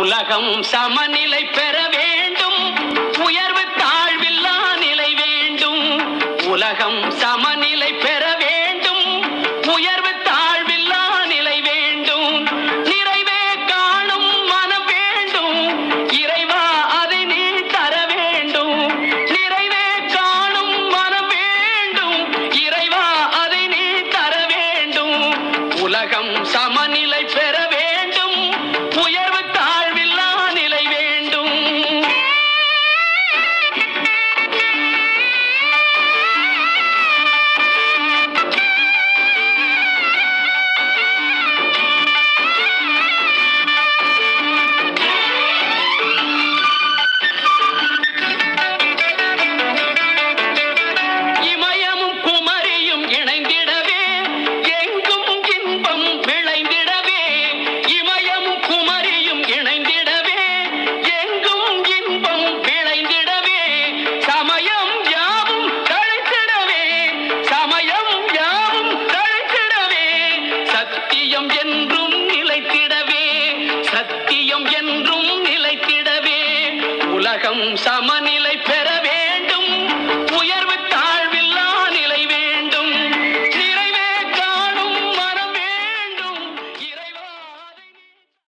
உலகம் சமநிலை பெற வேண்டும், உயர்வு தாழ்வில்லா நிலை வேண்டும். உலகம் சமநிலை பெற வேண்டும், உயர்வு தாழ்வில்லா நிலை வேண்டும். நிறைவே காணும் மனம் வேண்டும், இறைவா அதை நீ தர வேண்டும். நிறைவே காணும் மனம் வேண்டும், இறைவா அதை நீ தர வேண்டும். உலகம் சமநிலை பெற வேண்டும், உயர்வு தாழ்வில்லா நிலை வேண்டும். இமயமும் குமரியும் இணைந்திடவே எங்கும் இன்பம் விளைந்திடவே. இமயமும் குமரியும் இணைந்திடவே எங்கும் இன்பம் விளைந்திடவே. சமயம் யாவும் தழைத்திடவே, சமயம் யாவும் தழைத்திடவே. சத்தியம் என்றும் நிலைத்திடவே, சத்தியம் என்றும் நிலைத்திடவே. உலகம் சமநிலை